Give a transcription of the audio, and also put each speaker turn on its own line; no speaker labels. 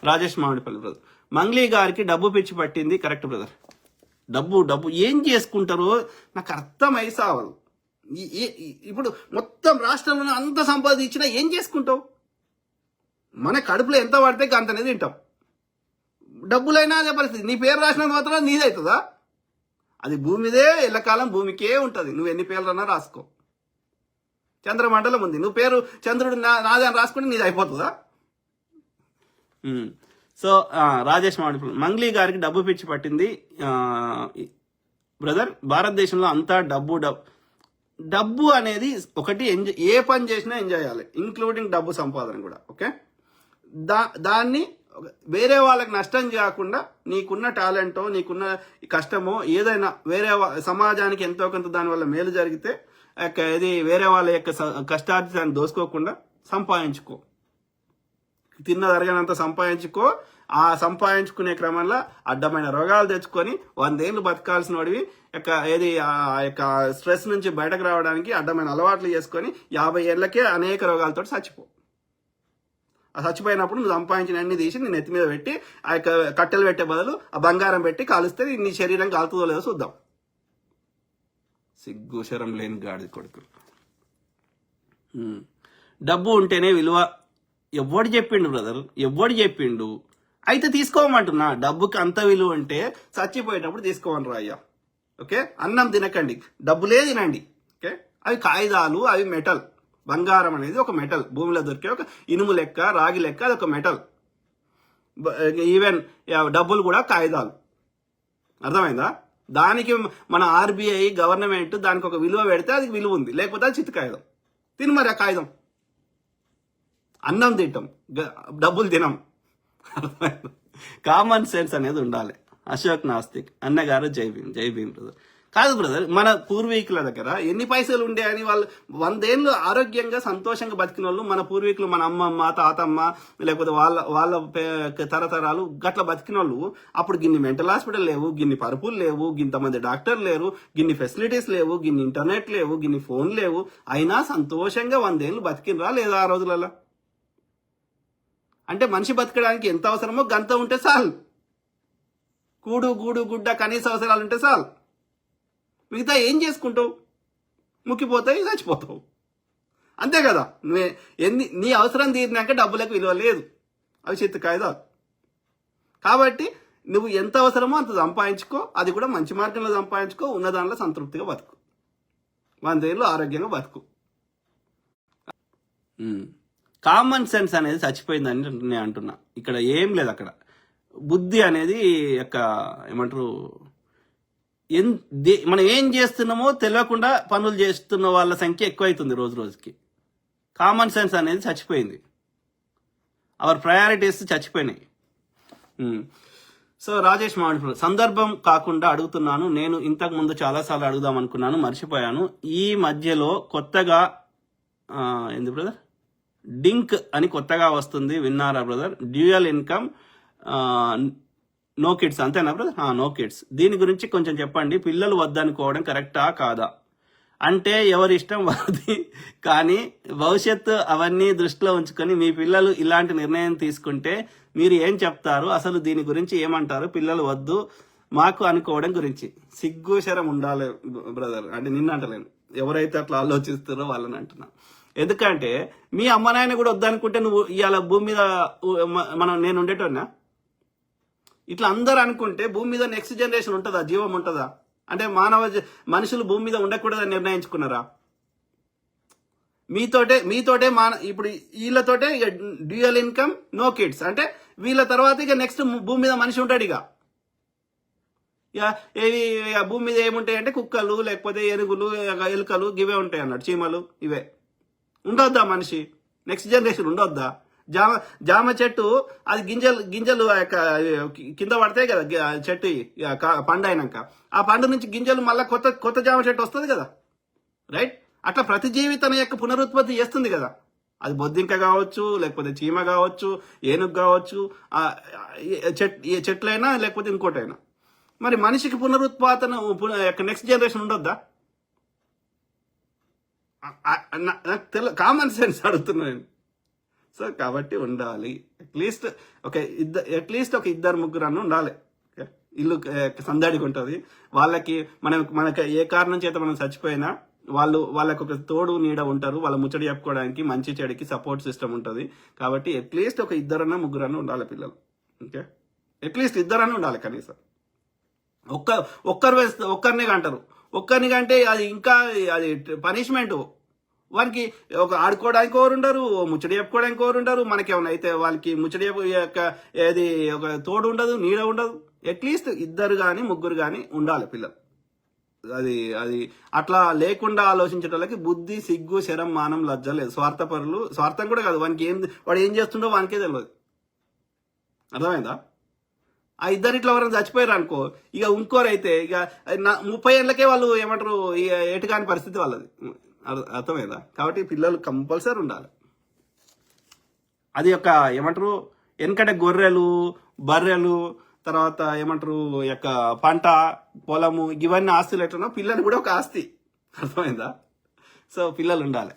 Rajesh Mamidipalli brother, Mangli గారికి డబ్బు పిచ్చి పట్టింది. Correct brother. డబ్బు ఏం చేసుకుంటారో నాకు అర్థమై సావదు. ఇప్పుడు మొత్తం రాష్ట్రంలో అంత సంపాదించినా ఏం చేసుకుంటావు? మన కడుపులో ఎంత పడితే అంతనే తింటాం. డబ్బులైనా అదే పరిస్థితి. నీ పేరు రాసినంత మాత్రం నీదవుతుందా? అది భూమిదే, ఎల్లకాలం భూమికే ఉంటుంది. నువ్వు ఎన్ని పేర్లన్నా రాసుకో. చంద్రమండలం ఉంది, నువ్వు పేరు చంద్రుడు నాదే అని రాసుకుంటే నీది అయిపోతుందా? సో రాజేష్ మామిడిపల్లి, మంగ్లీ గారికి డబ్బు పిచ్చి పట్టింది బ్రదర్. భారతదేశంలో అంతా డబ్బు అనేది ఒకటి. ఏ పని చేసినా ఎంజాయ్ చేయాలి, ఇంక్లూడింగ్ డబ్బు సంపాదన కూడా. ఓకే, దాన్ని వేరే వాళ్ళకి నష్టం చేయకుండా నీకున్న టాలెంటో నీకున్న కష్టమో ఏదైనా వేరే సమాజానికి ఎంతో కొంత దానివల్ల మేలు జరిగితే ఇది వేరే వాళ్ళ యొక్క కష్టార్జితాన్ని దోసుకోకుండా సంపాదించుకో. తిన్నదరగనంత సంపాదించుకో. ఆ సంపాదించుకునే క్రమంలో అడ్డమైన రోగాలు తెచ్చుకొని 100 ఏళ్ళు బతకాల్సిన వాడివి ఆ యొక్క స్ట్రెస్ నుంచి బయటకు రావడానికి అడ్డమైన అలవాట్లు చేసుకొని 50 ఏళ్ళకే అనేక రోగాలతో చచ్చిపో. ఆ చచ్చిపోయినప్పుడు నువ్వు సంపాదించిన అన్ని తీసి నీ నెత్తి మీద పెట్టి ఆ యొక్క కట్టెలు పెట్టే బదులు ఆ బంగారం పెట్టి కాలుస్తే నీ శరీరం కాలుతుందో లేదో చూద్దాం. సిగ్గు శరం లేని గాడి కొడుకులు. డబ్బు ఉంటేనే విలువ. ఎవడు చెప్పిండు బ్రదర్? ఎవడు చెప్పిండు? అయితే తీసుకోమంటున్నా. డబ్బుకి అంత విలువ అంటే చచ్చిపోయేటప్పుడు తీసుకోమని అయ్యా. ఓకే, అన్నం తినకండి, డబ్బులే తినండి. ఓకే, అవి కాగితాలు, అవి మెటల్. బంగారం అనేది ఒక మెటల్, భూమిలో దొరికే ఒక ఇనుము లెక్క, రాగి లెక్క, అది ఒక మెటల్. ఈవెన్ డబ్బులు కూడా కాగితాలు. అర్థమైందా? దానికి మన ఆర్బీఐ గవర్నమెంట్ దానికి ఒక విలువ పెడితే అది విలువ ఉంది, లేకపోతే అది చిత్త కాగితం. తిను మరి ఆ కాగితం. అన్నం తింటాం, డబ్బులు తినం. కామన్ సెన్స్ అనేది ఉండాలి. అశోక్ నాస్తిక్ అన్నగారు జై భీమ్ బ్రదర్. కాదు బ్రదర్, మన పూర్వీకుల దగ్గర ఎన్ని పైసలు ఉండే అని వాళ్ళు 100 ఏళ్ళు ఆరోగ్యంగా సంతోషంగా బతికిన వాళ్ళు మన పూర్వీకులు, మన అమ్మమ్మ తాతమ్మ లేకపోతే వాళ్ళ తరతరాలు గట్ల బతికిన వాళ్ళు అప్పుడు గిన్ని మెంటల్ హాస్పిటల్ లేవు, గిన్ని పరుపులు లేవు, గింతమంది డాక్టర్లు లేరు, గిన్ని ఫెసిలిటీస్ లేవు, గిన్ని ఇంటర్నెట్ లేవు, గిన్ని ఫోన్ లేవు. అయినా సంతోషంగా 100 ఏళ్ళు బతికినరా లేదా ఆ రోజులలో? అంటే మనిషి బతకడానికి ఎంత అవసరమో గంత ఉంటే చాలు. కూడు గూడు గుడ్డ కనీస అవసరాలు ఉంటే చాలు. మిగతా ఏం చేసుకుంటావు? ముక్కిపోతావు, చచ్చిపోతావు. అంతే కదా. నీ అవసరం తీరినాక డబ్బులకు విలువ లేదు, అవి చిత్త కాగితాలు. కాబట్టి నువ్వు ఎంత అవసరమో అంత సంపాదించుకో, అది కూడా మంచి మార్గంలో సంపాదించుకో, ఉన్న దానిలో సంతృప్తిగా బతుకు, 100 ఏళ్ళు ఆరోగ్యంగా బతుకు. కామన్ సెన్స్ అనేది చచ్చిపోయిందని నేను అంటున్నా. ఇక్కడ ఏం లేదు. అక్కడ బుద్ధి అనేది ఏమంటారు, మనం ఏం చేస్తున్నామో తెలియకుండా పనులు చేస్తున్న వాళ్ళ సంఖ్య ఎక్కువైతుంది రోజు రోజుకి. కామన్ సెన్స్ అనేది చచ్చిపోయింది. అవర్ ప్రయారిటీస్ చచ్చిపోయినాయి. సో రాజేష్ మామిడిపల్లి, సందర్భం కాకుండా అడుగుతున్నాను. నేను ఇంతకు ముందు చాలాసార్లు అడుగుదాం అనుకున్నాను, మర్చిపోయాను. ఈ మధ్యలో కొత్తగా ఏంది బ్రదర్, డింక్ అని కొత్తగా వస్తుంది, విన్నారా brother? Dual income no kids, అంతేనా బ్రదర్? No kids. దీని గురించి కొంచెం చెప్పండి. పిల్లలు వద్దనుకోవడం కరెక్టా కాదా? అంటే ఎవరి ఇష్టం వారిది, కానీ భవిష్యత్తు అవన్నీ దృష్టిలో ఉంచుకొని మీ పిల్లలు ఇలాంటి నిర్ణయం తీసుకుంటే మీరు ఏం చెప్తారు? అసలు దీని గురించి ఏమంటారు? పిల్లలు వద్దు మాకు అనుకోవడం గురించి సిగ్గు శరం ఉండాలి బ్రదర్. అంటే నిన్న అంటలేను, ఎవరైతే అట్లా ఆలోచిస్తారో వాళ్ళని అంటున్నా. ఎందుకంటే మీ అమ్మ నాయన కూడా వద్దనుకుంటే నువ్వు ఇవాళ భూమి మీద నేను ఉండేటోన్నా? ఇట్లా అందరూ అనుకుంటే భూమి మీద నెక్స్ట్ జనరేషన్ ఉంటుందా? జీవం ఉంటుందా? అంటే మనుషులు భూమి మీద ఉండకూడదని నిర్ణయించుకున్నారా? మీతోటే ఇప్పుడు వీళ్ళతోటే డ్యూయల్ ఇన్కమ్ నో కిడ్స్ అంటే వీళ్ళ తర్వాత ఇక నెక్స్ట్ భూమి మీద మనిషి ఉంటాడు. ఇక ఏవి భూమి మీద ఏముంటాయి అంటే కుక్కలు, లేకపోతే ఏనుగులు, ఎలుకలు, ఇవే ఉంటాయి అన్నాడు, చీమలు. ఇవే ఉండొద్దా మనిషి? నెక్స్ట్ జనరేషన్ ఉండొద్దా? జామ చెట్టు అది గింజలు కింద పడతాయి కదా చెట్టు పండు అయినాక, ఆ పండు నుంచి గింజలు మళ్ళీ కొత్త జామ చెట్టు వస్తుంది కదా, రైట్? అట్లా ప్రతి జీవి తన యొక్క పునరుత్పత్తి చేస్తుంది కదా. అది బొద్దింక కావచ్చు, లేకపోతే చీమ కావచ్చు, ఏనుగు కావచ్చు, చెట్లైనా లేకపోతే ఇంకోటైనా. మరి మనిషికి పునరుత్పాదన నెక్స్ట్ జనరేషన్ ఉండొద్దా? కామన్ సెన్స్ అడుగుతున్నాను. సో కాబట్టి ఉండాలి. అట్లీస్ట్ ఒక ఇద్దరు ముగ్గురు అన్న ఉండాలి. ఓకే? ఇల్లు సందడిగా ఉంటుంది. వాళ్ళకి మనకి ఏ కారణం చేత మనం చచ్చిపోయినా వాళ్ళకి ఒక తోడు నీడ ఉంటారు. వాళ్ళ ముచ్చట చెప్పుకోవడానికి, మంచి చెడుకి సపోర్ట్ సిస్టమ్ ఉంటుంది. కాబట్టి అట్లీస్ట్ ఒక ఇద్దరన్నా ముగ్గురన్నా ఉండాలి పిల్లలు. ఓకే, అట్లీస్ట్ ఇద్దరన్నా ఉండాలి కనీసం. ఒక్కరినే కంటారు. ఒక్కరిని కంటే అది ఇంకా అది పనిష్మెంట్. వానికి ఒక ఆడుకోవడానికి ఎవరు ఉండరు, ముచ్చట చెప్పుకోవడానికి ఎవరు ఉండరు. మనకేమన్నా అయితే వాళ్ళకి ముచ్చట ఏది ఒక తోడు ఉండదు, నీడ ఉండదు. అట్లీస్ట్ ఇద్దరు కానీ ముగ్గురు కానీ ఉండాలి పిల్లలు. అది అది అట్లా లేకుండా ఆలోచించే వాళ్ళకి బుద్ధి, సిగ్గు, శరం, మానం, లజ్జ లేదు. స్వార్థపరులు, స్వార్థం కూడా కాదు. వాడు ఏం చేస్తుండో వానికే తెలియదు. అర్థమైందా? ఆ ఇద్దరు ఇట్లా ఎవరైనా చచ్చిపోయారు అనుకో, ఇక ఇంకోరైతే ఇక 30 ఏళ్ళకే వాళ్ళు ఏమంటారు, ఇక ఎటుకాని పరిస్థితి వాళ్ళది. అర్థమైందా? కాబట్టి పిల్లలు కంపల్సరీ ఉండాలి. అది ఒక ఏమంటారు, వెనకట గొర్రెలు, బర్రెలు, తర్వాత ఏమంటారు యొక్క పంట, పొలము, ఇవన్నీ ఆస్తులు ఎట్లనో పిల్లలు కూడా ఒక ఆస్తి. అర్థమైందా? సో పిల్లలు ఉండాలి.